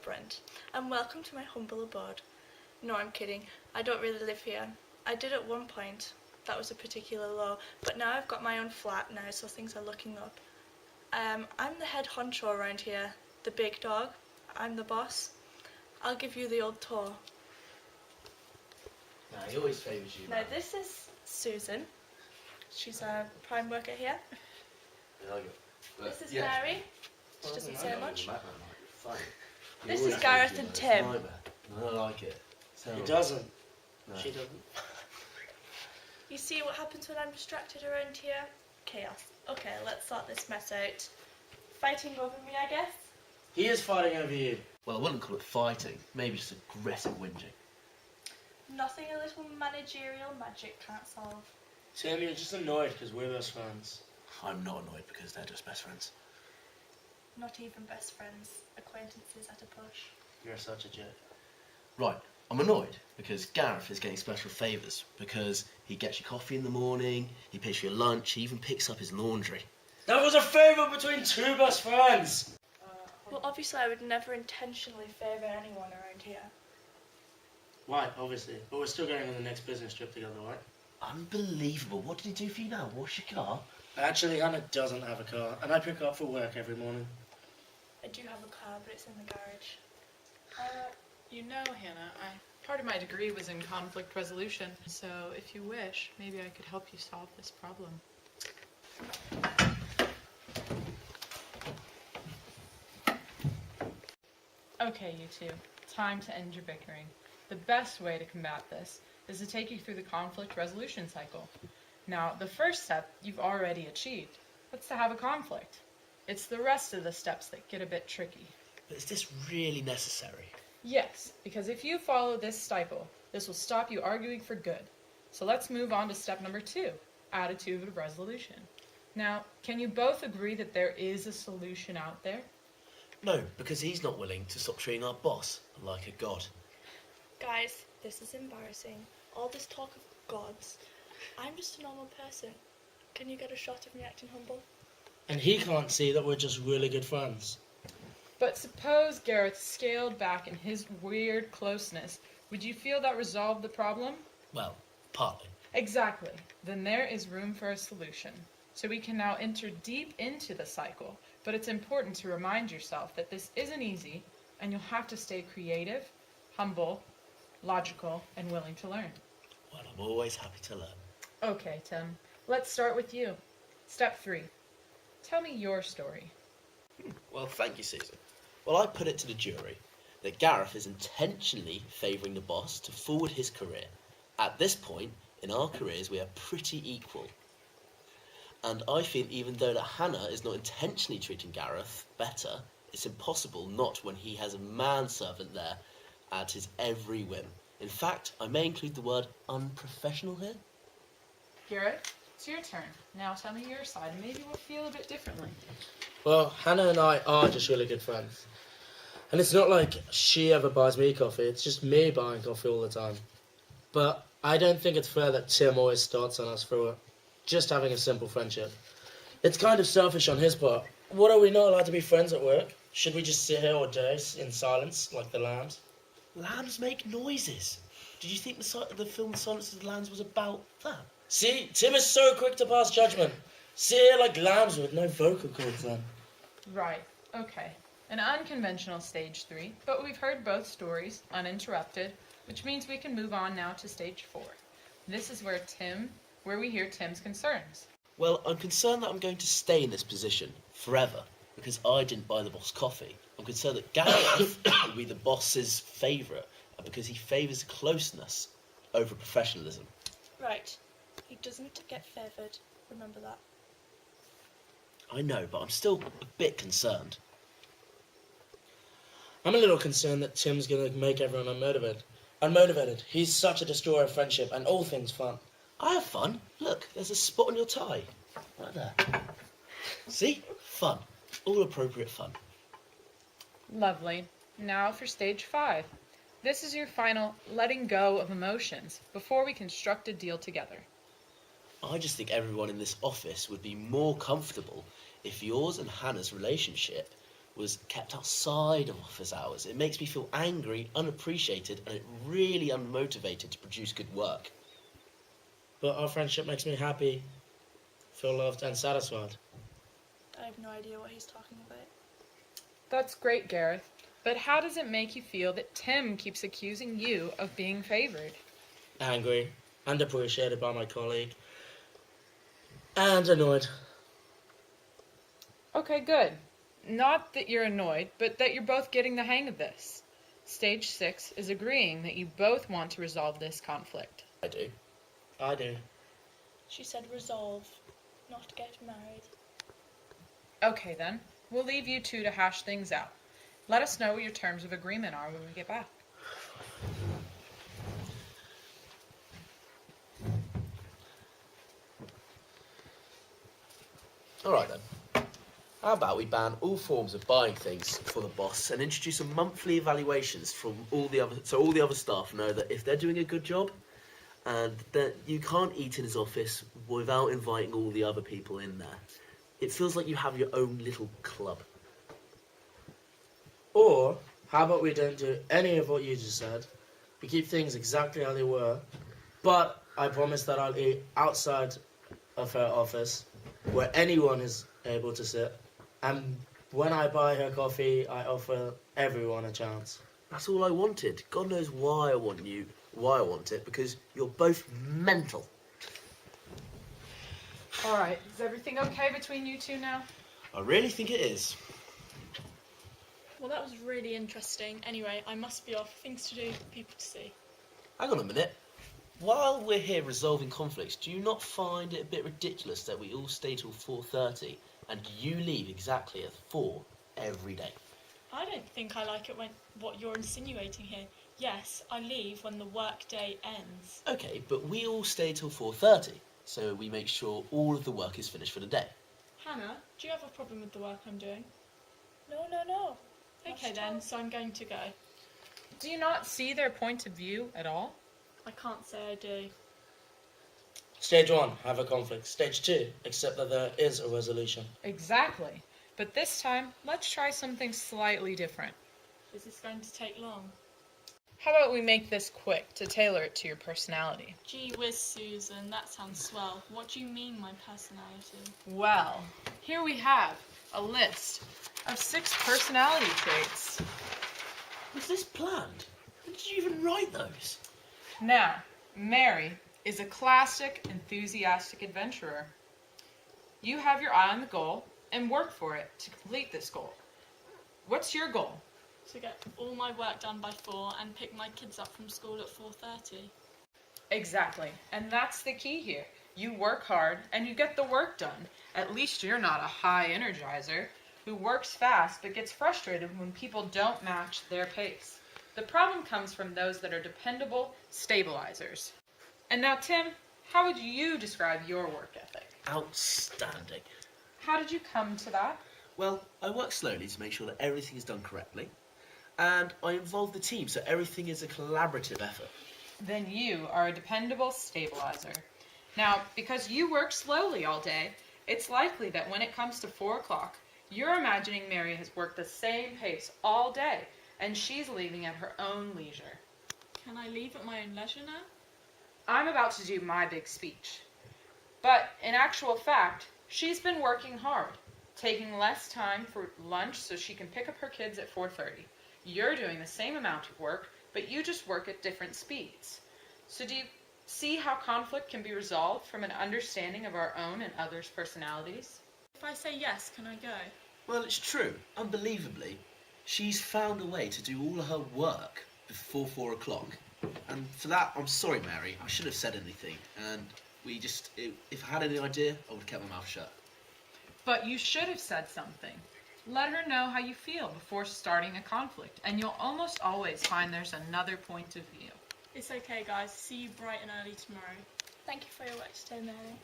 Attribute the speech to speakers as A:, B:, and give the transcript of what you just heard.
A: Brent, and welcome to my humble abode. No, I'm kidding. I don't really live here. I did at one point. That was a particular low, but now I've got my own flat now, so things are looking up. I'm the head honcho around here, the big dog. I'm the boss. I'll give you the old tour.
B: Nah, he always favours you.
A: Now
B: Man.
A: this is Susan. She's a prime worker here. This is Mary. She doesn't say much. This is Gareth and Tim.
B: I don't like it.
C: He doesn't.
B: No.
C: She doesn't.
A: You see what happens when I'm distracted around here? Chaos. Okay, let's sort this mess out. Fighting over me, I guess?
C: He is fighting over you.
B: Well, I wouldn't call it fighting. Maybe just aggressive whinging.
A: Nothing a little managerial magic can't solve.
C: Tim, you're just annoyed because we're best friends.
B: I'm not annoyed because they're just best friends.
A: Not even best friends. Acquaintances at a push.
C: You're such a jerk.
B: Right, I'm annoyed because Gareth is getting special favours because he gets you coffee in the morning, he pays for your lunch, he even picks up his laundry.
C: That was a favour between two best friends.
A: Well, obviously I would never intentionally favour anyone around here.
C: Right, obviously. But we're still going on the next business trip together, right?
B: Unbelievable. What did he do for you now? Wash your car?
C: Actually, Hannah doesn't have a car, and I pick her up for work every morning.
A: I do have a car, but it's in the garage.
D: You know, Hannah, part of my degree was in conflict resolution, so if you wish, maybe I could help you solve this problem. Okay, you two, time to end your bickering. The best way to combat this is to take you through the conflict resolution cycle. Now, the first step you've already achieved. That's to have a conflict. It's the rest of the steps that get a bit tricky.
B: But is this really necessary?
D: Yes, because if you follow this cycle, this will stop you arguing for good. So let's move on to step number 2, attitude of resolution. Now, can you both agree that there is a solution out there?
B: No, because he's not willing to stop treating our boss like a god.
A: Guys, this is embarrassing. All this talk of gods. I'm just a normal person. Can you get a shot of me acting humble?
C: And he can't see that we're just really good friends.
D: But suppose Gareth scaled back in his weird closeness. Would you feel that resolved the problem?
B: Well, partly.
D: Exactly. Then there is room for a solution. So we can now enter deep into the cycle. But it's important to remind yourself that this isn't easy, and you'll have to stay creative, humble, logical, and willing to learn.
B: Well, I'm always happy to learn.
D: Okay, Tim. Let's start with you. Step 3. Tell me your story.
B: Well, thank you, Susan. Well, I put it to the jury that Gareth is intentionally favouring the boss to forward his career. At this point in our careers, we are pretty equal. And I feel even though that Hannah is not intentionally treating Gareth better, it's impossible not when he has a manservant there at his every whim. In fact, I may include the word unprofessional here.
D: Garrett, it's your turn. Now tell me your side, and maybe we'll feel a bit differently.
C: Well, Hannah and I are just really good friends. And it's not like she ever buys me coffee, it's just me buying coffee all the time. But I don't think it's fair that Tim always starts on us for just having a simple friendship. It's kind of selfish on his part. What, are we not allowed to be friends at work? Should we just sit here all day in silence like the lambs?
B: Lambs make noises. Did you think the film Silence of the Lambs was about that?
C: See, Tim is so quick to pass judgment. Sit here like lambs with no vocal cords then.
D: Right, okay. An unconventional stage 3, but we've heard both stories uninterrupted, which means we can move on now to stage 4. This is where we hear Tim's concerns.
B: Well, I'm concerned that I'm going to stay in this position forever because I didn't buy the boss coffee. I'm concerned that Gareth will be the boss's favourite because he favours closeness over professionalism.
A: Right. He doesn't get favoured. Remember that.
B: I know, but I'm still a bit concerned.
C: I'm a little concerned that Tim's going to make everyone unmotivated. He's such a destroyer of friendship and all things fun.
B: I have fun. Look, there's a spot on your tie. Right there. See? Fun. All appropriate fun.
D: Lovely. Now for stage 5. This is your final letting go of emotions before we construct a deal together.
B: I just think everyone in this office would be more comfortable if yours and Hannah's relationship was kept outside of office hours. It makes me feel angry, unappreciated, and really unmotivated to produce good work.
C: But our friendship makes me happy, feel loved and satisfied.
A: I have no idea what he's talking about.
D: That's great, Gareth. But how does it make you feel that Tim keeps accusing you of being favored?
C: Angry and appreciated by my colleague. And annoyed.
D: Okay, good. Not that you're annoyed, but that you're both getting the hang of this. Stage 6 is agreeing that you both want to resolve this conflict.
B: I do.
C: I do.
A: She said resolve, not get married.
D: Okay then, we'll leave you two to hash things out. Let us know what your terms of agreement are when we get back.
B: Alright then. How about we ban all forms of buying things for the boss and introduce some monthly evaluations from all the other staff know that if they're doing a good job, and that you can't eat in his office without inviting all the other people in there. It feels like you have your own little club.
C: Or, how about we don't do any of what you just said? We keep things exactly how they were, but I promise that I'll eat outside of her office, where anyone is able to sit, and when I buy her coffee, I offer everyone a chance.
B: That's all I wanted. God knows why I want it, because you're both mental.
D: Alright, is everything okay between you two now?
B: I really think it is.
A: Well, that was really interesting. Anyway, I must be off. Things to do, people to see.
B: Hang on a minute. While we're here resolving conflicts, do you not find it a bit ridiculous that we all stay till 4:30 and you leave exactly at 4 every day?
A: I don't think I like it when what you're insinuating here. Yes, I leave when the work day ends.
B: Okay, but we all stay till 4:30, so we make sure all of the work is finished for the day.
A: Hannah, do you have a problem with the work I'm doing? No. Okay then, so I'm going to go.
D: Do you not see their point of view at all?
A: I can't say I do.
C: Stage 1, have a conflict. Stage 2, accept that there is a resolution.
D: Exactly. But this time, let's try something slightly different.
A: Is this going to take long?
D: How about we make this quick to tailor it to your personality?
A: Gee whiz, Susan, that sounds swell. What do you mean, my personality?
D: Well, here we have a list of 6 personality traits.
B: Was this planned? When did you even write those?
D: Now, Mary is a classic, enthusiastic adventurer. You have your eye on the goal and work for it to complete this goal. What's your goal?
A: To get all my work done by 4 and pick my kids up from school at 4:30.
D: Exactly, and that's the key here. You work hard and you get the work done. At least you're not a high energizer who works fast but gets frustrated when people don't match their pace. The problem comes from those that are dependable stabilizers. And now, Tim, how would you describe your work ethic?
B: Outstanding.
D: How did you come to that?
B: Well, I work slowly to make sure that everything is done correctly, and I involve the team so everything is a collaborative effort.
D: Then you are a dependable stabilizer. Now, because you work slowly all day, it's likely that when it comes to 4 o'clock, you're imagining Mary has worked the same pace all day, and she's leaving at her own leisure.
A: Can I leave at my own leisure now?
D: I'm about to do my big speech. But in actual fact, she's been working hard, taking less time for lunch so she can pick up her kids at 4:30. You're doing the same amount of work, but you just work at different speeds. So do you see how conflict can be resolved from an understanding of our own and others' personalities?
A: If I say yes, can I go?
B: Well, it's true. Unbelievably, she's found a way to do all of her work before 4 o'clock. And for that, I'm sorry, Mary. I should have said anything. And if I had any idea, I would have kept my mouth shut.
D: But you should have said something. Let her know how you feel before starting a conflict, and you'll almost always find there's another point of view.
A: It's okay, guys. See you bright and early tomorrow. Thank you for your work today, Mary.